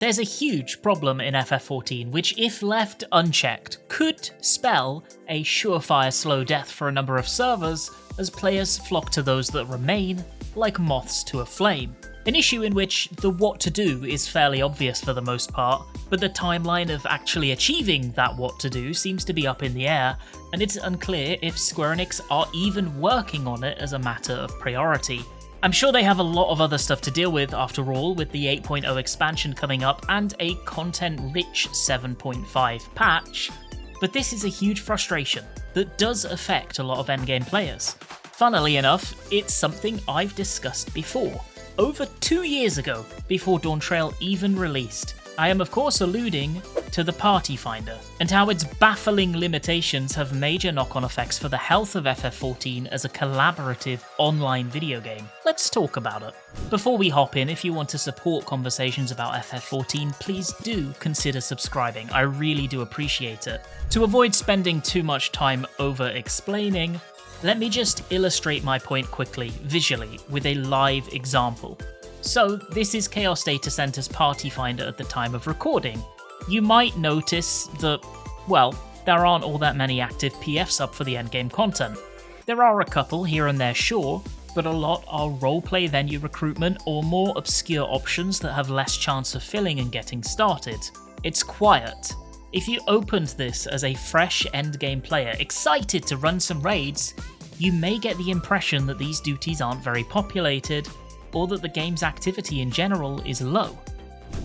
There's a huge problem in FF14 which, if left unchecked, could spell a surefire slow death for a number of servers as players flock to those that remain like moths to a flame. An issue in which the what to do is fairly obvious for the most part, but the timeline of actually achieving that what to do seems to be up in the air, and it's unclear if Square Enix are even working on it as a matter of priority. I'm sure they have a lot of other stuff to deal with after all, with the 8.0 expansion coming up and a content-rich 7.5 patch, but this is a huge frustration that does affect a lot of endgame players. Funnily enough, it's something I've discussed before, over 2 years ago, before Dawntrail even released. I am of course alluding to the Party Finder, and how its baffling limitations have major knock-on effects for the health of FF14 as a collaborative online video game. Let's talk about it. Before we hop in, if you want to support conversations about FF14, please do consider subscribing, I really do appreciate it. To avoid spending too much time over-explaining, let me just illustrate my point quickly, visually, with a live example. So this is Chaos Data Center's Party Finder at the time of recording. You might notice that, well, there aren't all that many active PFs up for the endgame content. There are a couple here and there, sure, but a lot are roleplay venue recruitment or more obscure options that have less chance of filling and getting started. It's quiet. If you opened this as a fresh endgame player excited to run some raids, you may get the impression that these duties aren't very populated, or that the game's activity in general is low.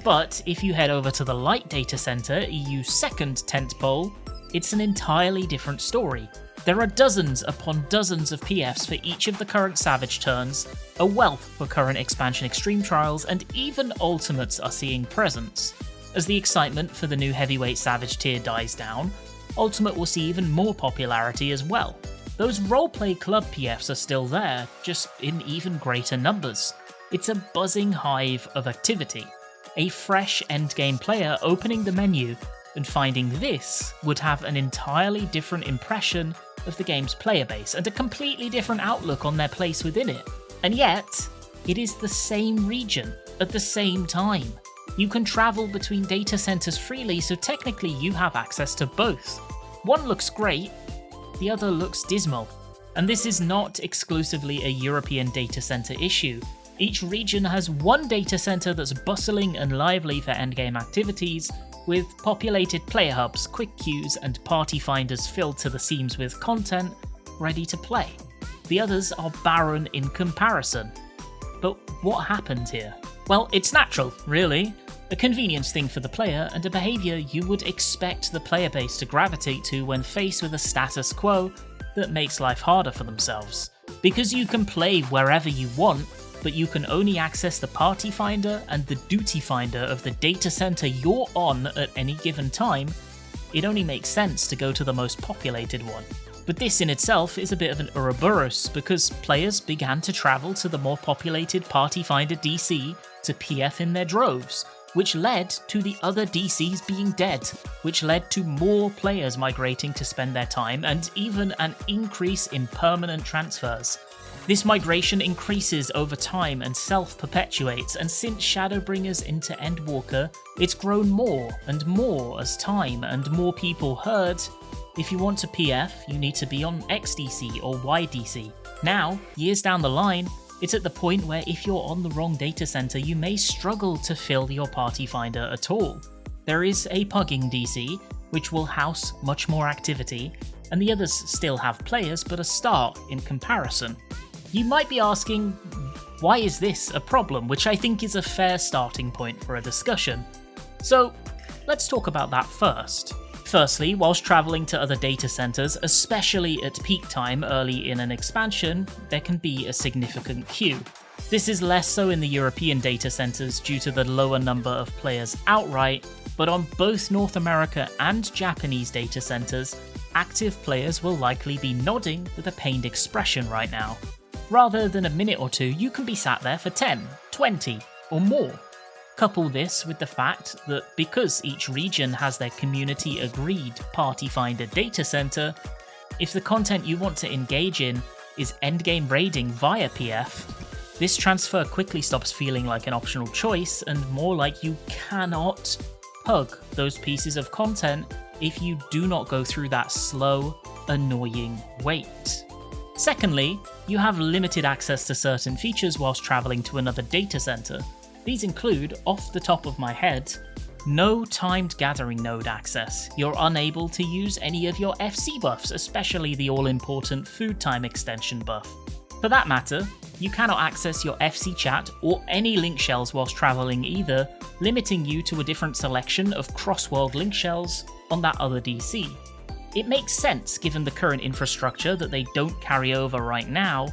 But if you head over to the Light Data Center, EU's second tentpole, it's an entirely different story. There are dozens upon dozens of PFs for each of the current Savage turns, a wealth for current expansion Extreme Trials, and even Ultimates are seeing presence. As the excitement for the new heavyweight Savage tier dies down, Ultimate will see even more popularity as well. Those roleplay club PFs are still there, just in even greater numbers. It's a buzzing hive of activity. A fresh endgame player opening the menu and finding this would have an entirely different impression of the game's player base and a completely different outlook on their place within it. And yet, it is the same region at the same time. You can travel between data centers freely, so technically you have access to both. One looks great, the other looks dismal. And this is not exclusively a European data center issue. Each region has one data center that's bustling and lively for endgame activities, with populated player hubs, quick queues, and party finders filled to the seams with content ready to play. The others are barren in comparison. But what happened here? Well, it's natural, really. A convenience thing for the player, and a behaviour you would expect the player base to gravitate to when faced with a status quo that makes life harder for themselves. Because you can play wherever you want, but you can only access the Party Finder and the Duty Finder of the data center you're on at any given time, it only makes sense to go to the most populated one. But this in itself is a bit of an Ouroboros, because players began to travel to the more populated Party Finder DC to PF in their droves, which led to the other DCs being dead, which led to more players migrating to spend their time, and even an increase in permanent transfers. This migration increases over time and self-perpetuates, and since Shadowbringers into Endwalker, it's grown more and more as time and more people heard, if you want to PF, you need to be on XDC or YDC. Now, years down the line, it's at the point where if you're on the wrong data center, you may struggle to fill your Party Finder at all. There is a pugging DC, which will house much more activity, and the others still have players but are stark in comparison. You might be asking, why is this a problem, which I think is a fair starting point for a discussion. So, let's talk about that first. Firstly, whilst travelling to other data centers, especially at peak time early in an expansion, there can be a significant queue. This is less so in the European data centers due to the lower number of players outright, but on both North America and Japanese data centers, active players will likely be nodding with a pained expression right now. Rather than a minute or two, you can be sat there for 10, 20, or more. Couple this with the fact that because each region has their community-agreed Party Finder data center, if the content you want to engage in is endgame raiding via PF, This transfer quickly stops feeling like an optional choice and more like you cannot pug those pieces of content if you do not go through that slow, annoying wait. Secondly, you have limited access to certain features whilst travelling to another data center. These include, off the top of my head, no timed gathering node access. You're unable to use any of your FC buffs, especially the all-important food time extension buff. For that matter, you cannot access your FC chat or any link shells whilst travelling either, limiting you to a different selection of crossworld link shells on that other DC. It makes sense given the current infrastructure that they don't carry over right now,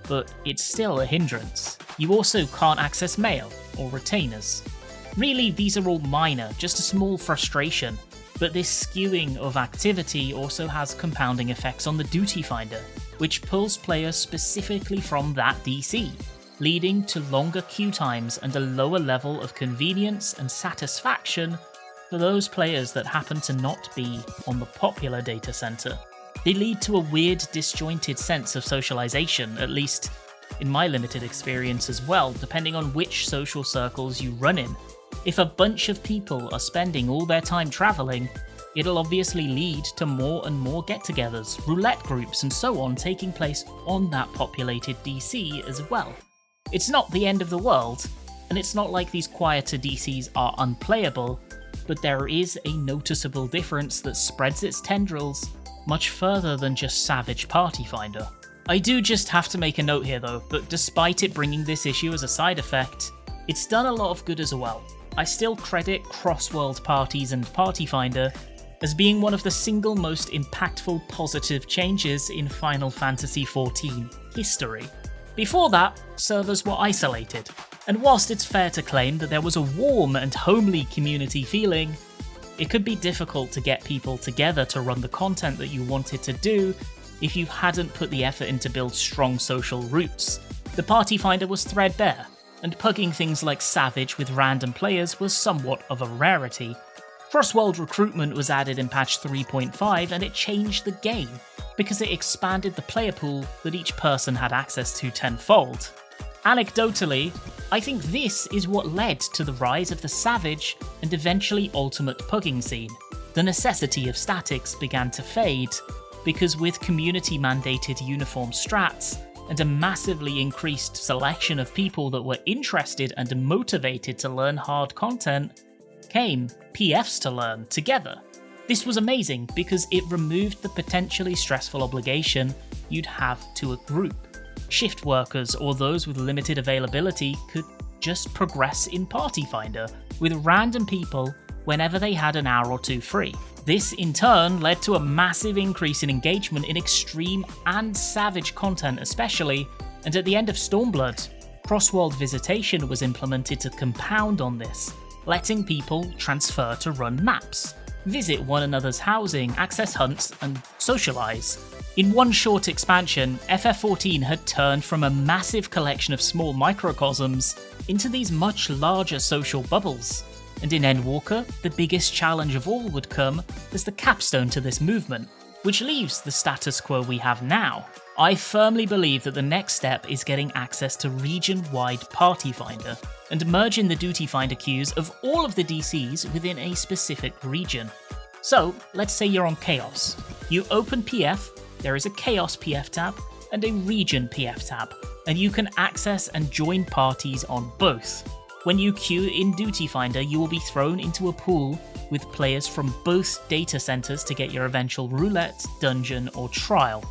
but it's still a hindrance. You also can't access mail or retainers. Really, these are all minor, just a small frustration, but this skewing of activity also has compounding effects on the duty finder, which pulls players specifically from that DC, leading to longer queue times and a lower level of convenience and satisfaction for those players that happen to not be on the popular data center. They lead to a weird, disjointed sense of socialization, at least in my limited experience as well, depending on which social circles you run in. If a bunch of people are spending all their time traveling, it'll obviously lead to more and more get-togethers, roulette groups and so on taking place on that populated DC as well. It's not the end of the world, and it's not like these quieter DCs are unplayable, but there is a noticeable difference that spreads its tendrils much further than just Savage Party Finder. I do just have to make a note here though, that despite it bringing this issue as a side effect, it's done a lot of good as well. I still credit crossworld parties and Party Finder as being one of the single most impactful positive changes in Final Fantasy XIV history. Before that, servers were isolated, and whilst it's fair to claim that there was a warm and homely community feeling, it could be difficult to get people together to run the content that you wanted to do if you hadn't put the effort in to build strong social roots. The Party Finder was threadbare, and pugging things like Savage with random players was somewhat of a rarity. Crossworld recruitment was added in patch 3.5 and it changed the game, because it expanded the player pool that each person had access to tenfold. Anecdotally, I think this is what led to the rise of the Savage and eventually Ultimate pugging scene. The necessity of statics began to fade, because with community-mandated uniform strats, and a massively increased selection of people that were interested and motivated to learn hard content, came PFs to learn together. This was amazing because it removed the potentially stressful obligation you'd have to a group. Shift workers or those with limited availability could just progress in Party Finder with random people whenever they had an hour or two free. This in turn led to a massive increase in engagement in extreme and savage content especially, and at the end of Stormblood, crossworld visitation was implemented to compound on this, letting people transfer to run maps, visit one another's housing, access hunts, and socialise. In one short expansion, FF14 had turned from a massive collection of small microcosms into these much larger social bubbles. And in Endwalker, the biggest challenge of all would come as the capstone to this movement, which leaves the status quo we have now. I firmly believe that the next step is getting access to region-wide Party Finder, and merging the Duty Finder queues of all of the DCs within a specific region. So, let's say you're on Chaos. You open PF, there is a Chaos PF tab, and a Region PF tab, and you can access and join parties on both. When you queue in Duty Finder, you will be thrown into a pool with players from both data centers to get your eventual roulette, dungeon, or trial.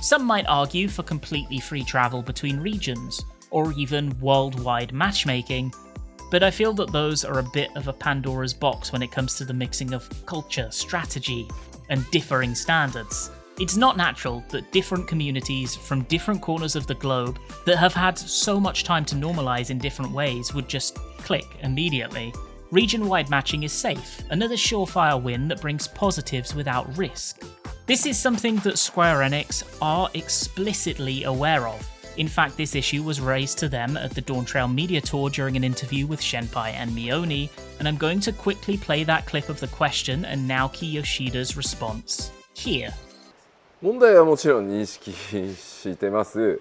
Some might argue for completely free travel between regions, or even worldwide matchmaking, but I feel that those are a bit of a Pandora's box when it comes to the mixing of culture, strategy, and differing standards. It's not natural that different communities from different corners of the globe that have had so much time to normalize in different ways would just click immediately. Region-wide matching is safe, another surefire win that brings positives without risk. This is something that Square Enix are explicitly aware of. In fact, this issue was raised to them at the Dawntrail Media Tour during an interview with Shenpai and Mioni, and I'm going to quickly play that clip of the question and Naoki Yoshida's response here. 問題はもちろん認識してます。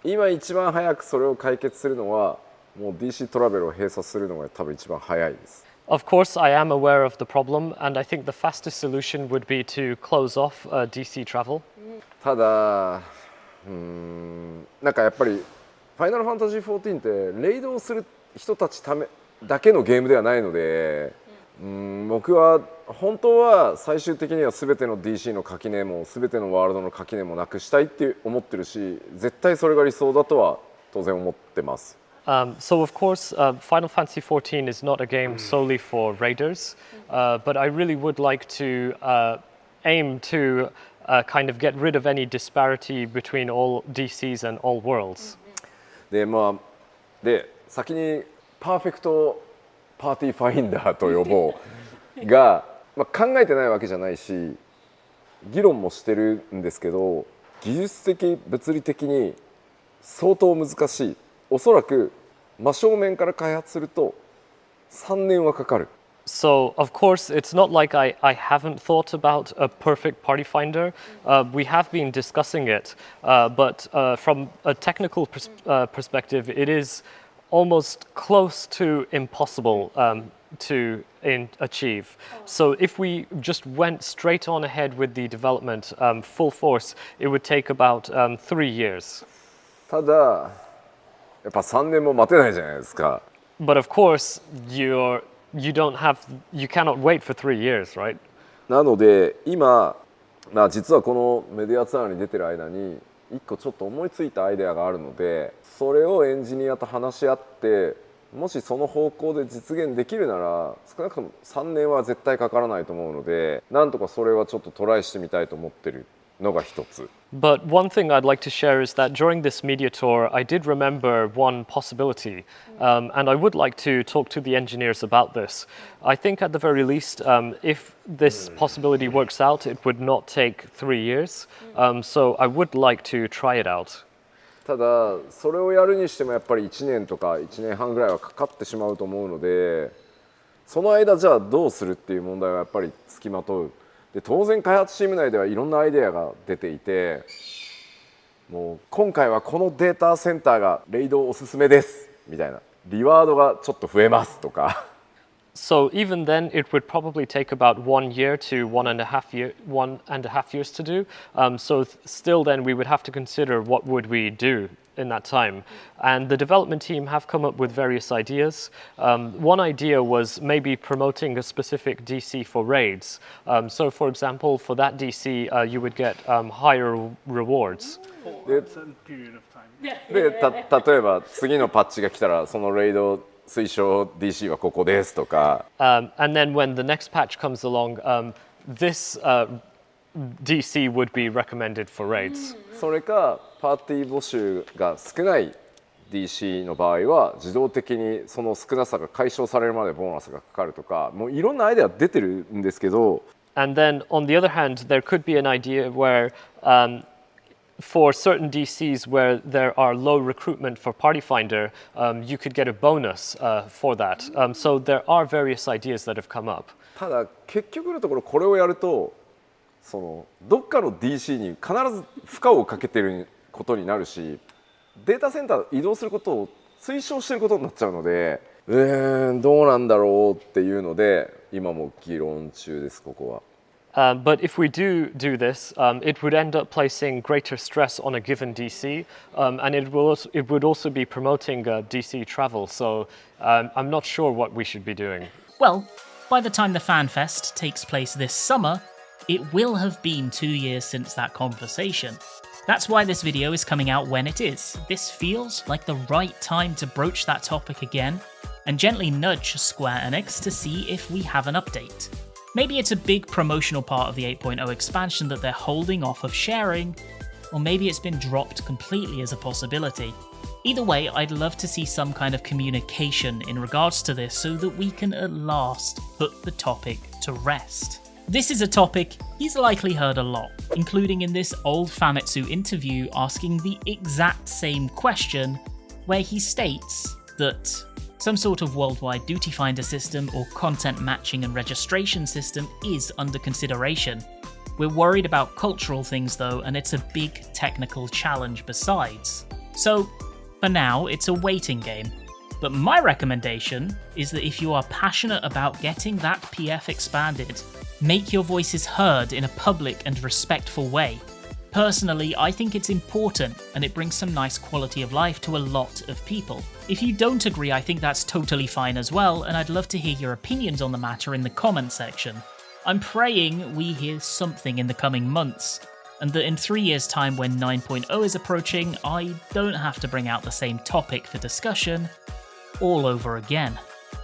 今一番早くそれを解決するのはもう DC トラベルを閉鎖するのが多分一番早いです。Of course, I am aware of the problem, and I think the fastest solution would be to close off DC travel. ただなんかやっぱりファイナルファンタジー14ってレイドをする人たちためだけのゲームではないので、僕は本当は最終的には全ての DC の垣根も全てのワールドの垣根もなくしたいって思ってるし、絶対それが理想だとは当然思ってます。So of course, Final Fantasy XIV is not a game solely for raiders, but I really would like to aim to kind of get rid of any disparity between all DCs and all worlds. で先にパーフェクトパーティーファインダーと呼ぼうが、考えてないわけじゃないし議論もしてるんですけど、技術的物理的に相当難しい。おそらく真正面から開発すると3年はかかる。So, of course, it's not like I haven't thought about a perfect party finder. We have been discussing it, but from a technical perspective, it is almost close to impossible to achieve. So if we just went straight on ahead with the development full force, it would take about 3 years. ただやっぱ3年も待てないじゃないですか。But of course, you cannot wait for 3 years, right? なので今、実はこのメディアツアーに出てる間に1個ちょっと思いついたアイデアがあるので、それをエンジニアと話し合って、もしその方向で実現できるなら少なくとも3年は絶対かからないと思うので、なんとかそれはちょっとトライしてみたいと思ってるのが一つ。But one thing I'd like to share is that during this media tour, I did remember one possibility, and I would like to talk to the engineers about this. I think at the very least, if this possibility works out, it would not take 3 years, so I would like to try it out. ただそれをやるにしてもやっぱり1年とか1年半ぐらいはかかってしまうと思うので、その間じゃあどうするっていう問題はやっぱりつきまとう。で当然開発チーム内ではいろんなアイデアが出ていて、もう今回はこのデータセンターがレイドおすすめですみたいな、リワードがちょっと増えますとか。So even then, it would probably take about 1 year to 1.5 years to do. So still then we would have to consider what would we do in that time. And the development team have come up with various ideas. One idea was maybe promoting a specific DC for raids. So for example, for that DC, you would get higher rewards. For a certain period of time. で例えば次のパッチが来たらそのレイド推奨 DC はここですとか。And then when the next patch comes along, this DC would be recommended for raids. それかパーティー募集が少ない DC の場合は自動的にその少なさが解消されるまでボーナスがかかるとか、もういろんなアイデア出てるんですけど。And then on the other hand, there could be an idea where for certain DCs where there are low recruitment for Party Finder, you could get a bonus for that. So there are various ideas that have come up. ただ結局のところこれをやるとそのどっかの DC に必ず負荷をかけてることになるし、データセンター移動することを推奨してることになっちゃうので、どうなんだろうっていうので今も議論中ですここは。But if we do this, it would end up placing greater stress on a given DC, and it would also be promoting DC travel. So I'm not sure what we should be doing. Well, by the time the FanFest takes place this summer, it will have been 2 years since that conversation. That's why this video is coming out when it is. This feels like the right time to broach that topic again and gently nudge Square Enix to see if we have an update. Maybe it's a big promotional part of the 8.0 expansion that they're holding off of sharing, or maybe it's been dropped completely as a possibility. Either way, I'd love to see some kind of communication in regards to this so that we can at last put the topic to rest. This is a topic he's likely heard a lot, including in this old Famitsu interview asking the exact same question, where he states that some sort of worldwide duty finder system or content matching and registration system is under consideration. We're worried about cultural things though, and it's a big technical challenge besides. So, for now, it's a waiting game. But my recommendation is that if you are passionate about getting that PF expanded, make your voices heard in a public and respectful way. Personally, I think it's important and it brings some nice quality of life to a lot of people. If you don't agree, I think that's totally fine as well, and I'd love to hear your opinions on the matter in the comment section. I'm praying we hear something in the coming months, and that in 3 years' time when 9.0 is approaching, I don't have to bring out the same topic for discussion all over again.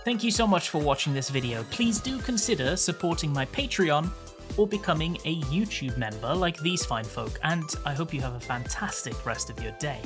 Thank you so much for watching this video. Please do consider supporting my Patreon or becoming a YouTube member like these fine folk, and I hope you have a fantastic rest of your day.